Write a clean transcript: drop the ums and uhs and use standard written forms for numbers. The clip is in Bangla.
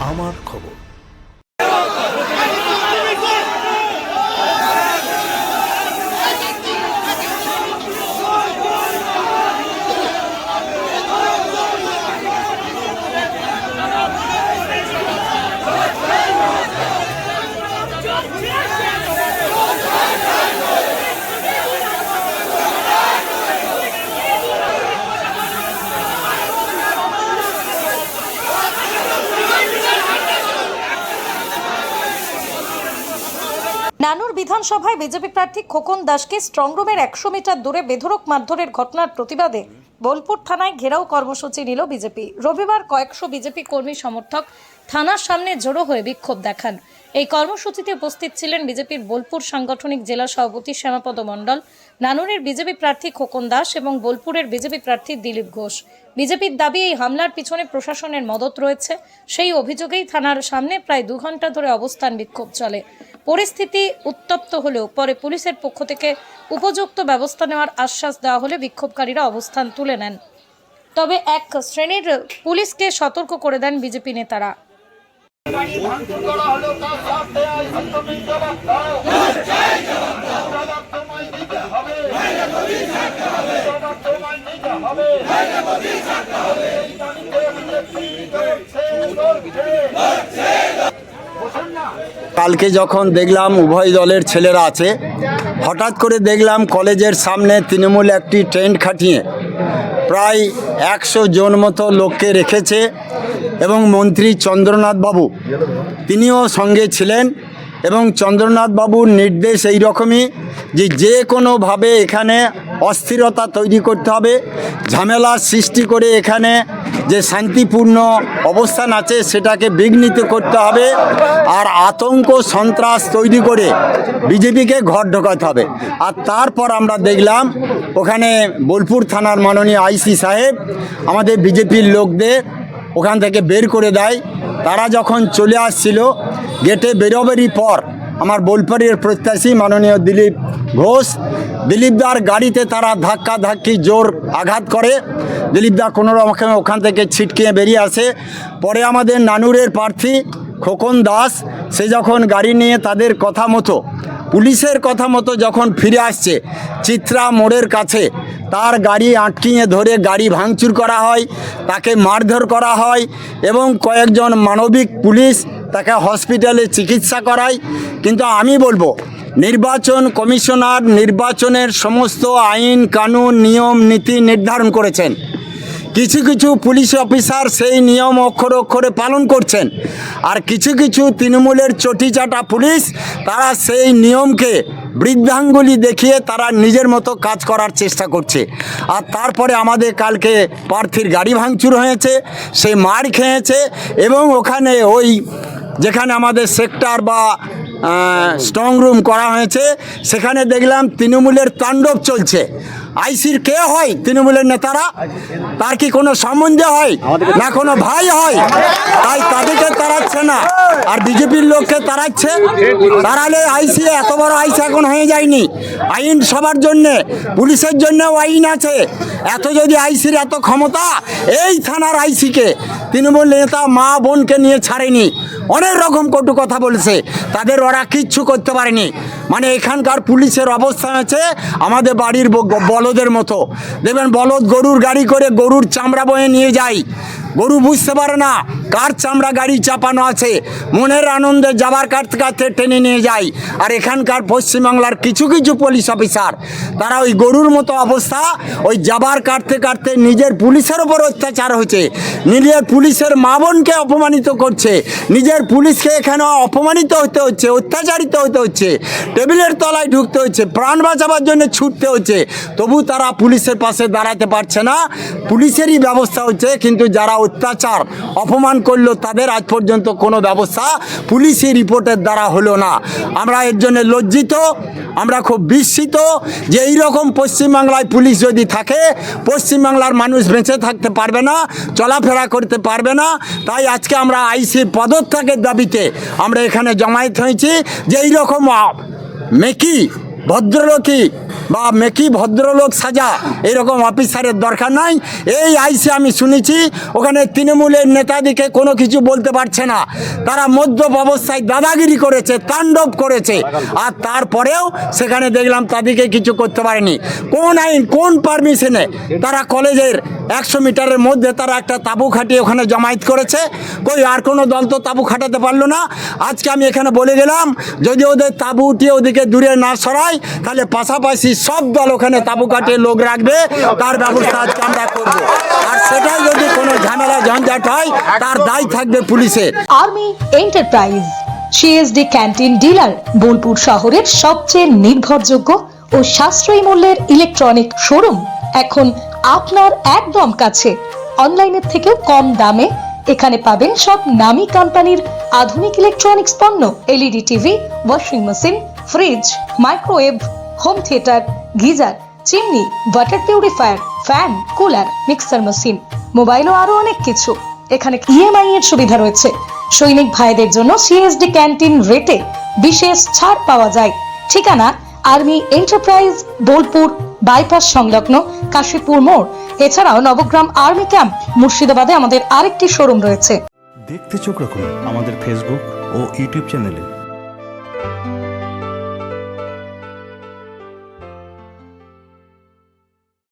আমার খবর। নানুর বিধানসভায় বিজেপি প্রার্থী খোকন দাসকে স্ট্রংরুমের 100 মিটার দূরে বেধড়ক মারধরের ঘটনার প্রতিবাদে বোলপুর থানায় ঘেরাও কর্মসূচি নিল বিজেপি। রবিবার কয়েকশো বিজেপি কর্মী সমর্থক থানার সামনে জড়ো হয়ে বিক্ষোভ দেখান। এই কর্মসূচিতে উপস্থিত ছিলেন বিজেপির বোলপুর সাংগঠনিক জেলা সভাপতি শ্যামাপদ মণ্ডল, নানুরের বিজেপি প্রার্থী খোকন দাস এবং বোলপুরের বিজেপি প্রার্থী দিলীপ ঘোষ। বিজেপির দাবি, এই হামলার পিছনে প্রশাসনের মদত রয়েছে। সেই অভিযোগেই থানার সামনে প্রায় 2 ঘন্টা ধরে অবস্থান বিক্ষোভ চলে। পরিস্থিতি উত্তপ্ত হলেও পরে পুলিশের পক্ষ থেকে উপযুক্ত ব্যবস্থা নেওয়ার আশ্বাস দেওয়া হলে বিক্ষোভকারীরা অবস্থান তুলে নেন। তবে এক শ্রেণীর পুলিশকে সতর্ক করে দেন বিজেপি নেতারা। কালকে যখন দেখলাম উভয় দলের ছেলেরা আছে, হঠাৎ করে দেখলাম কলেজের সামনে তৃণমূল একটি টেন্ট খাটিয়ে প্রায় 100 জন মতো লোককে রেখেছে এবং মন্ত্রী চন্দ্রনাথ বাবু তিনিও সঙ্গে ছিলেন এবং চন্দ্রনাথ বাবুর নির্দেশ এই রকমই যে কোনোভাবে এখানে অস্থিরতা তৈরি করতে হবে, ঝামেলা সৃষ্টি করে এখানে যে শান্তিপূর্ণ অবস্থান আছে সেটাকে বিঘ্নিত করতে হবে আর আতঙ্ক সন্ত্রাস তৈরি করে বিজেপিকে ঘর ঢোকাতে হবে। আর তারপর আমরা দেখলাম ওখানে বোলপুর থানার মাননীয় আইসি সাহেব আমাদের বিজেপির লোকদের ওখান থেকে বের করে দেয়। তারা যখন চলে আসছিল গেটে বেরোবেরই পর আমার বোলপুরের প্রত্যাশী মাননীয় দিলীপ ঘোষ, দিলীপদার গাড়িতে তারা ধাক্কি জোর আঘাত করে। দিলীপদা কোনো রকম ওখান থেকে ছিটকে বেরিয়ে আসে। পরে আমাদের নানুরের প্রার্থী খোকন দাস সে যখন গাড়ি নিয়ে তাদের কথা মতো পুলিশের কথা মতো যখন ফিরে আসছে চিত্রা মোড়ের কাছে, তার গাড়ি আটকিয়ে ধরে গাড়ি ভাঙচুর করা হয়, তাকে মারধর করা হয় এবং কয়েকজন মানবিক পুলিশ তাকে হসপিটালে চিকিৎসা করায়। কিন্তু আমি বলবো নির্বাচন কমিশনার নির্বাচনের সমস্ত আইন কানুন নিয়ম নীতি নির্ধারণ করেছেন। কিছু কিছু পুলিশ অফিসার সেই নিয়ম অক্ষরে অক্ষরে পালন করছেন আর কিছু কিছু তৃণমূলের চটিচাটা পুলিশ তারা সেই নিয়মকে বৃদ্ধাঙ্গুলি দেখিয়ে তারা নিজের মতো কাজ করার চেষ্টা করছে। আর তারপরে আমাদের কালকে প্রার্থীর গাড়ি ভাঙচুর হয়েছে, সে মার খেয়েছে এবং ওখানে ওই যেখানে আমাদের সেক্টর বা স্ট্রং রুম করা হয়েছে সেখানে দেখলাম তৃণমূলের তাণ্ডব চলছে। আইসির কে হয়? তৃণমূলের নেতারা। তার কি কোনো সম্বন্ধ হয় না কোনো ভাই হয়? তাই তাদেরকে তাড়াচ্ছে না আর বিজেপির লোককে তাড়াচ্ছে। তাড়ালে আইসি এত বড় আইসি এখন হয়ে যায়নি। আইন সবার জন্যে, পুলিশের জন্যও আইন আছে। এত যদি আইসির এত ক্ষমতা, এই থানার আইসিকে তৃণমূল নেতা মা বোনকে নিয়ে ছাড়েনি, অনেক রকম কটু কথা বলেছে, তাদের ওরা কিচ্ছু করতে পারেনি। মানে এখানকার পুলিশের অবস্থা আছে আমাদের বাড়ির বলদের মতো। দেখবেন বলদ গরুর গাড়ি করে গরুর চামড়া বয়ে নিয়ে যায়, গরু বুঝতে পারে না কার চামড়া গাড়ি চাপানো আছে, মনের আনন্দে যাবার কাটতে কাটতে টেনে নিয়ে যায়। আর এখানকার পশ্চিমবাংলার কিছু কিছু পুলিশ অফিসার তারা ওই গরুর মতো অবস্থা, ওই যাবার কাটতে কাটতে নিজের পুলিশের ওপর অত্যাচার হয়েছে, নিজের পুলিশের মা বোনকে অপমানিত করছে, নিজের পুলিশকে এখানে অপমানিত হতে হচ্ছে, অত্যাচারিত হতে হচ্ছে, টেবিলের তলায় ঢুকতে হচ্ছে, প্রাণ বাঁচাবার জন্য ছুটতে হচ্ছে, তবু তারা পুলিশের পাশে দাঁড়াতে পারছে না। পুলিশেরই ব্যবস্থা হচ্ছে, কিন্তু যারা অত্যাচার অপমান করলো তাদের আজ পর্যন্ত কোনো ব্যবস্থা পুলিশি রিপোর্টের দ্বারা হলো না। আমরা এর জন্য লজ্জিত, আমরা খুব বিস্মিত যে এইরকম পশ্চিমবাংলায় পুলিশ যদি থাকে পশ্চিমবাংলার মানুষ বেঁচে থাকতে পারবে না, চলাফেরা করতে পারবে না। তাই আজকে আমরা আইসির পদত্যাগের দাবিতে আমরা এখানে জমায়েত হয়েছি যে এইরকম মেকি ভদ্রলোকী বা মেকি ভদ্রলোক সাজা এরকম অফিসারের দরকার নাই। এই আইসি আমি শুনেছি ওখানে তৃণমূলের নেতাদিকে কোনো কিছু বলতে পারছে না, তারা মদ্যপ অবস্থায় দাদাগিরি করেছে, তাণ্ডব করেছে, আর তারপরেও সেখানে দেখলাম তাদেরকে কিছু করতে পারেনি। কোন আইন, কোন পারমিশনে তারা কলেজের 100 মিটারের মধ্যে তারা একটা তাঁবু খাটিয়ে ওখানে জমায়েত করেছে? কই আর কোনো দল তো তাঁবু খাটাতে পারলো না। আজকে আমি এখানে বলে গেলাম যদি ওদের তাঁবু উঠিয়ে ওদিকে দূরে না সরাই তাহলে পাশাপাশি সব দল ওখানে তাঁবু কাটিয়ে লোক রাখবে, তার ব্যবস্থা আজকে আমরা করব। আর সেটাই যদি কোনো ঝামেলা ঝঞ্ঝাট হয় তার দায় থাকবে পুলিশের। Army enterprise CSD canteen dealer, Bolpur শহরের সবচেয়ে নির্ভরযোগ্য ও সাশ্রয়ী মূল্যের ইলেকট্রনিক শোরুম এখন আপনার একদম কাছে। অনলাইনের থেকেও কম দামে এখানে পাবেন সব নামি কোম্পানির আধুনিক ইলেকট্রনিক্স পণ্য, LED TV, washing machine, fridge, microwave, home theatre, geyser, chimney, water purifier, fan, cooler, mixer machine, mobile ও আরো অনেক কিছু। এখানে ইএমআই এর সুবিধা রয়েছে। সৈনিক ভাইদের জন্য সিএসডি ক্যান্টিন রেটে বিশেষ ছাড় পাওয়া যায়। ঠিকানা আর্মি এন্টারপ্রাইজ, বোলপুর বাইপাস সংলগ্ন কাশীপুর মোড়। এছাড়াও নবগ্রাম আর্মি ক্যাম্প মুর্শিদাবাদে আমাদের আরেকটি শোরুম রয়েছে। দেখতে চোখ রাখুন আমাদের ফেসবুক ও ইউটিউব চ্যানেলে।